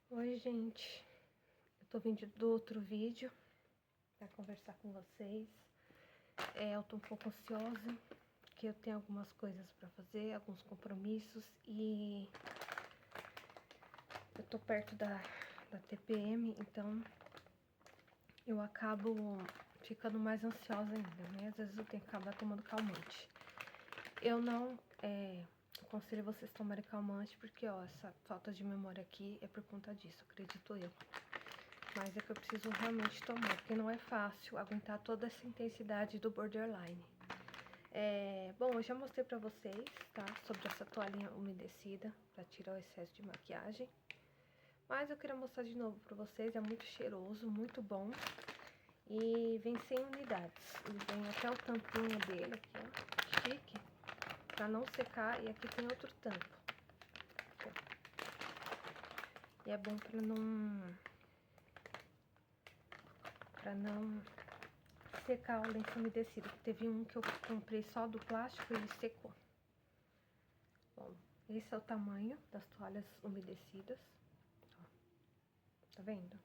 Oi, gente. Eu tô vindo do outro vídeo pra conversar com vocês. Eu tô um pouco ansiosa, porque eu tenho algumas coisas pra fazer, alguns compromissos e eu tô perto da TPM, então eu acabo ficando mais ansiosa ainda, né? Às vezes eu tenho que acabar tomando calmante. Eu não aconselho vocês tomarem calmante, porque, ó, essa falta de memória aqui é por conta disso, acredito eu. Mas é que eu preciso realmente tomar, porque não é fácil aguentar toda essa intensidade do borderline. Bom, eu já mostrei pra vocês, tá? Sobre essa toalhinha umedecida, pra tirar o excesso de maquiagem. Mas eu queria mostrar de novo pra vocês, é muito cheiroso, muito bom. E vem 100 unidades. Ele vem até o tampinho dele aqui, ó, chique, pra não secar. E aqui tem outro tampo. Aqui, ó. E é bom pra não secar o lenço umedecido. Teve um que eu comprei só do plástico e ele secou. Bom, esse é o tamanho das toalhas umedecidas. Ó, tá vendo?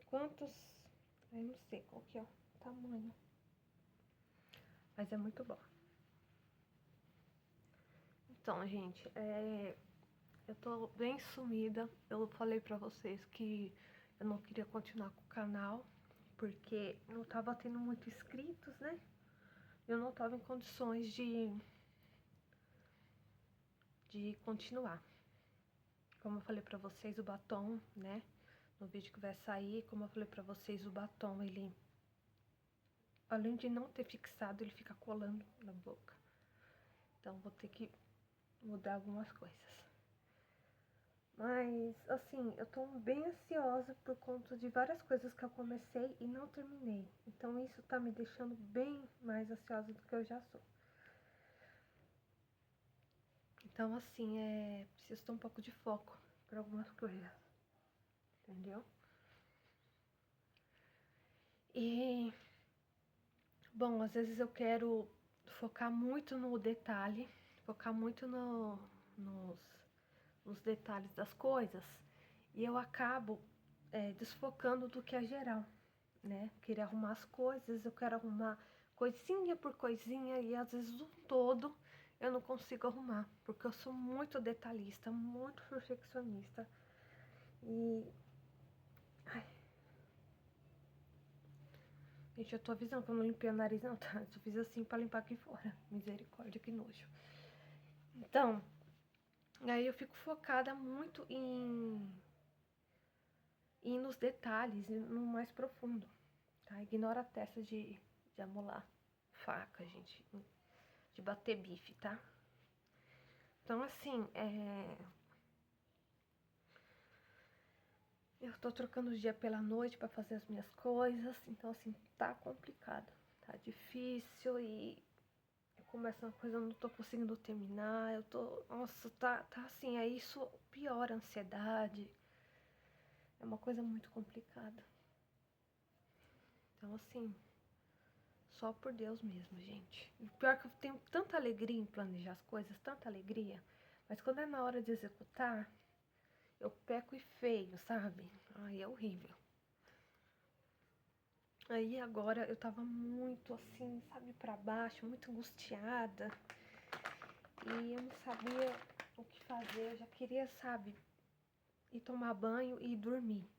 Quantos... eu não sei qual que é o tamanho. Mas é muito bom. Então, gente, eu tô bem sumida. Eu falei pra vocês que eu não queria continuar com o canal, porque não tava tendo muitos inscritos, né? Eu não tava em condições de continuar. Como eu falei pra vocês, o batom, né? No vídeo que vai sair, como eu falei pra vocês, o batom, ele... além de não ter fixado, ele fica colando na boca. Então, vou ter que mudar algumas coisas. Mas, assim, eu tô bem ansiosa por conta de várias coisas que eu comecei e não terminei. Então, isso tá me deixando bem mais ansiosa do que eu já sou. Então, assim, preciso ter um pouco de foco para algumas coisas. Entendeu? E, bom, às vezes eu quero focar muito no detalhe, focar muito nos detalhes das coisas, e eu acabo desfocando do que é geral, né? Querer arrumar as coisas, eu quero arrumar coisinha por coisinha, e às vezes um todo eu não consigo arrumar, porque eu sou muito detalhista, muito perfeccionista, e... ai, gente, eu tô avisando que eu não limpei o nariz não, tá? Eu só fiz assim pra limpar aqui fora. Misericórdia, que nojo. Então, aí eu fico focada muito em nos detalhes, no mais profundo, tá? Ignora a testa de amolar faca, gente, de bater bife, tá? Então, assim, eu tô trocando o dia pela noite pra fazer as minhas coisas, então, assim, tá complicado, tá difícil e... eu começo uma coisa, eu não tô conseguindo terminar, eu tô... nossa, tá assim, isso piora a ansiedade. É uma coisa muito complicada. Então, assim, só por Deus mesmo, gente. E pior que eu tenho tanta alegria em planejar as coisas, tanta alegria. Mas quando é na hora de executar, eu peco e feio, sabe? Ai, é horrível. Aí agora eu tava muito assim, sabe, pra baixo, muito angustiada. E eu não sabia o que fazer, eu já queria, sabe, ir tomar banho e dormir.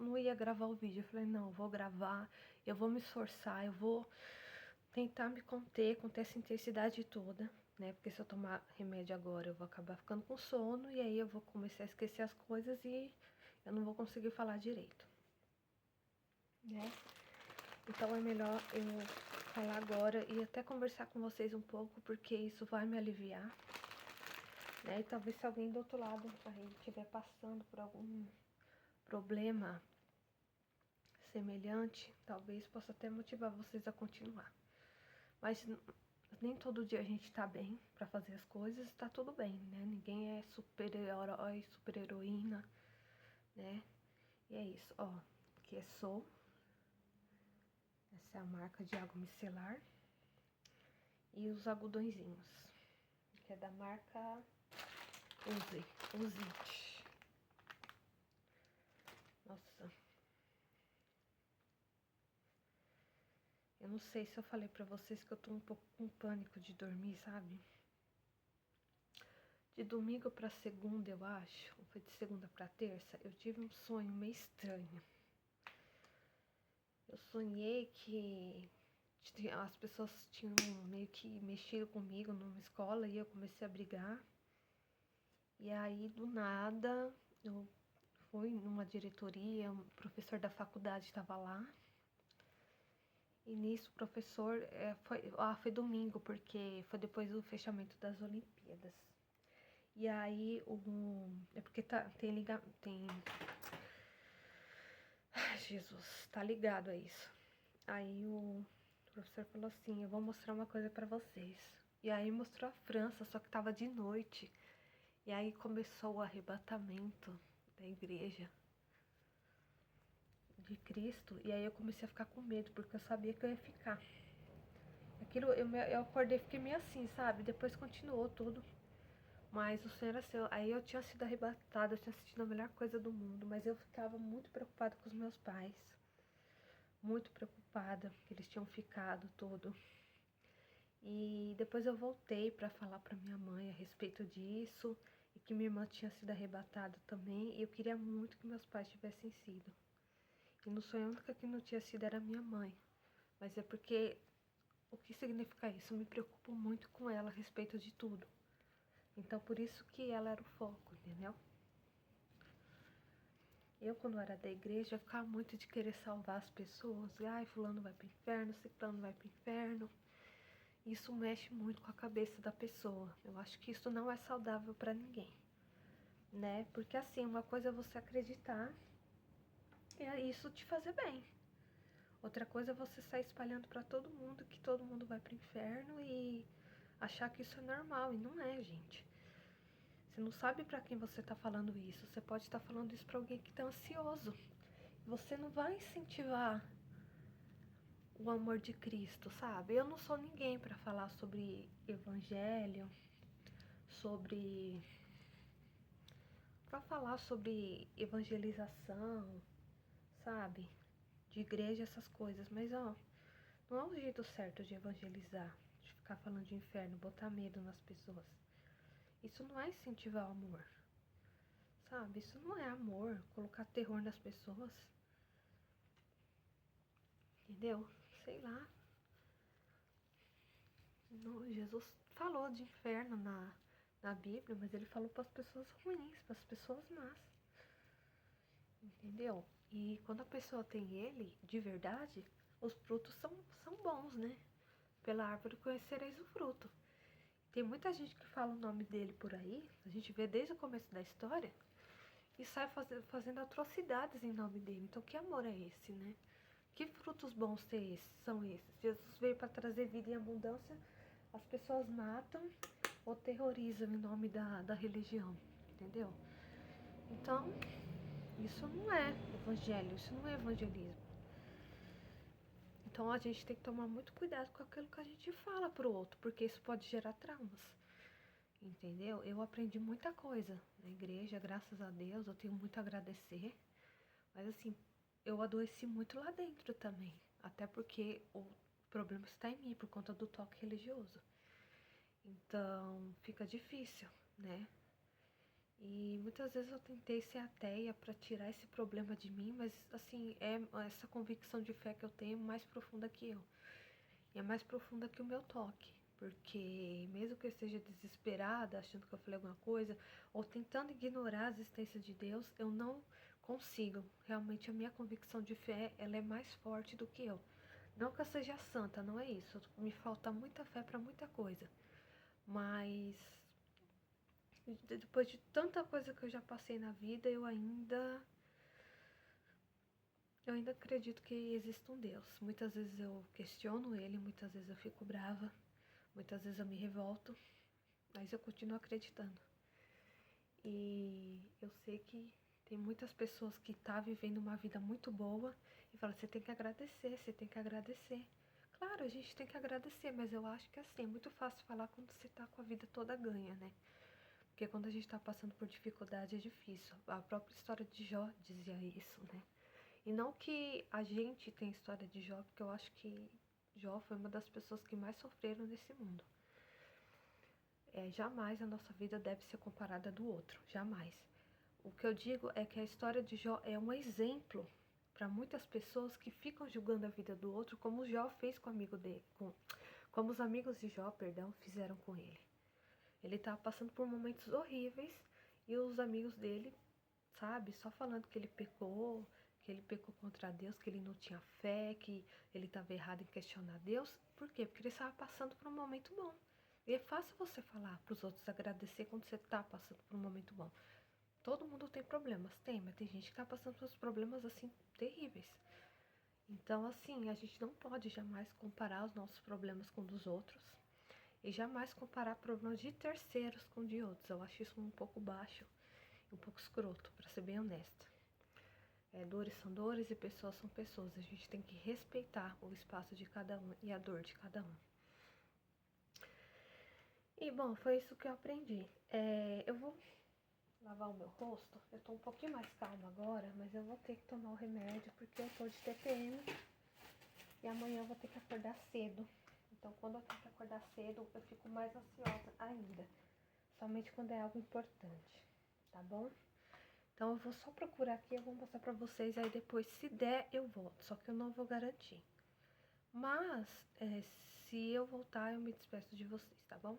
Não ia gravar o vídeo. Eu falei, não, eu vou gravar, eu vou me esforçar, eu vou tentar me conter essa intensidade toda, né? Porque se eu tomar remédio agora, eu vou acabar ficando com sono e aí eu vou começar a esquecer as coisas e eu não vou conseguir falar direito, né? Então é melhor eu falar agora e até conversar com vocês um pouco, porque isso vai me aliviar, né? E talvez se alguém do outro lado aí estiver passando por algum problema semelhante, talvez possa até motivar vocês a continuar. Mas nem todo dia a gente tá bem pra fazer as coisas, tá tudo bem, né? Ninguém é super-herói, super-heroína, né? E é isso, ó. Aqui é Sol. Essa é a marca de água micelar. E os algodõezinhos, que é da marca Use. os it. Nossa. Eu não sei se eu falei pra vocês que eu tô um pouco com pânico de dormir, sabe? De domingo pra segunda, eu acho, ou foi de segunda pra terça, eu tive um sonho meio estranho. Eu sonhei que as pessoas tinham meio que mexido comigo numa escola e eu comecei a brigar. E aí, do nada, eu fui numa diretoria, um professor da faculdade estava lá. E nisso o professor, foi domingo, porque foi depois do fechamento das Olimpíadas. E aí, é porque Ai, Jesus, tá ligado a isso. Aí o professor falou assim, eu vou mostrar uma coisa pra vocês. E aí mostrou a França, só que tava de noite. E aí começou o arrebatamento da igreja de Cristo. E aí eu comecei a ficar com medo, porque eu sabia que eu ia ficar. Aquilo, eu acordei e fiquei meio assim, sabe? Depois continuou tudo. Mas o Senhor era seu. Aí eu tinha sido arrebatada, eu tinha assistido a melhor coisa do mundo. Mas eu ficava muito preocupada com os meus pais. Muito preocupada, que eles tinham ficado tudo. E depois eu voltei para falar para minha mãe a respeito disso. E que minha irmã tinha sido arrebatada também. E eu queria muito que meus pais tivessem sido. E no sonho a única que não tinha sido era minha mãe. Mas é porque o que significa isso? Eu me preocupo muito com ela a respeito de tudo. Então por isso que ela era o foco, entendeu? Eu, quando era da igreja, eu ficava muito de querer salvar as pessoas. Ai, fulano vai pro inferno, ciclano vai pro inferno. Isso mexe muito com a cabeça da pessoa. Eu acho que isso não é saudável pra ninguém, né? Porque assim, uma coisa é você acreditar e é isso te fazer bem. Outra coisa é você sair espalhando pra todo mundo que todo mundo vai pro inferno e achar que isso é normal. E não é, gente. Você não sabe pra quem você tá falando isso. Você pode estar falando isso pra alguém que tá ansioso. Você não vai incentivar o amor de Cristo, sabe? Eu não sou ninguém pra falar sobre evangelho, pra falar sobre evangelização, sabe? De igreja, essas coisas. Mas, ó, não é o jeito certo de evangelizar, de ficar falando de inferno, botar medo nas pessoas. Isso não é incentivar o amor, sabe? Isso não é amor, colocar terror nas pessoas. Entendeu? Sei lá. Não, Jesus falou de inferno na Bíblia, mas ele falou para as pessoas ruins, para as pessoas más. Entendeu? E quando a pessoa tem ele, de verdade, os frutos são bons, né? Pela árvore conhecereis o fruto. Tem muita gente que fala o nome dele por aí, a gente vê desde o começo da história, e sai fazendo atrocidades em nome dele. Então que amor é esse, né? Que frutos bons são esses? Jesus veio para trazer vida em abundância, as pessoas matam ou terrorizam em nome da religião, entendeu? Então, isso não é evangelho, isso não é evangelismo. Então a gente tem que tomar muito cuidado com aquilo que a gente fala pro outro, porque isso pode gerar traumas. Entendeu? Eu aprendi muita coisa na igreja, graças a Deus, eu tenho muito a agradecer. Mas assim, eu adoeci muito lá dentro também. Até porque o problema está em mim, por conta do toque religioso. Então, fica difícil, né? E muitas vezes eu tentei ser ateia para tirar esse problema de mim, mas assim, é essa convicção de fé que eu tenho mais profunda que eu. E é mais profunda que o meu toque. Porque mesmo que eu esteja desesperada, achando que eu falei alguma coisa, ou tentando ignorar a existência de Deus, eu não consigo. Realmente a minha convicção de fé, ela é mais forte do que eu. Não que eu seja santa, não é isso. Me falta muita fé para muita coisa. Mas depois de tanta coisa que eu já passei na vida, eu ainda acredito que existe um Deus. Muitas vezes eu questiono ele, muitas vezes eu fico brava, muitas vezes eu me revolto, mas eu continuo acreditando. E eu sei que tem muitas pessoas que estão vivendo uma vida muito boa e falam, você tem que agradecer, você tem que agradecer. Claro, a gente tem que agradecer, mas eu acho que assim, é muito fácil falar quando você tá com a vida toda ganha, né? Porque quando a gente tá passando por dificuldade é difícil. A própria história de Jó dizia isso, né? E não que a gente tem história de Jó, porque eu acho que Jó foi uma das pessoas que mais sofreram nesse mundo. Jamais a nossa vida deve ser comparada do outro, jamais. O que eu digo é que a história de Jó é um exemplo para muitas pessoas que ficam julgando a vida do outro, como o Jó fez com o amigo dele, como os amigos de Jó, perdão, fizeram com ele. Ele estava passando por momentos horríveis e os amigos dele, sabe, só falando que ele pecou contra Deus, que ele não tinha fé, que ele estava errado em questionar Deus. Por quê? Porque ele estava passando por um momento bom. E é fácil você falar para os outros agradecer quando você está passando por um momento bom. Todo mundo tem problemas, tem, mas tem gente que está passando por problemas assim terríveis. Então, assim, a gente não pode jamais comparar os nossos problemas com os dos outros e jamais comparar problemas de terceiros com de outros. Eu acho isso um pouco baixo, um pouco escroto, para ser bem honesta. Dores são dores e pessoas são pessoas. A gente tem que respeitar o espaço de cada um e a dor de cada um. E bom, foi isso que eu aprendi. Eu vou lavar o meu rosto. Eu tô um pouquinho mais calma agora, mas eu vou ter que tomar o remédio porque eu tô de TPM e amanhã eu vou ter que acordar cedo. Então, quando eu tenho que acordar cedo, eu fico mais ansiosa ainda. Somente quando é algo importante, tá bom? Então, eu vou só procurar aqui, eu vou mostrar pra vocês, aí depois, se der, eu volto. Só que eu não vou garantir. Mas, se eu voltar, eu me despeço de vocês, tá bom?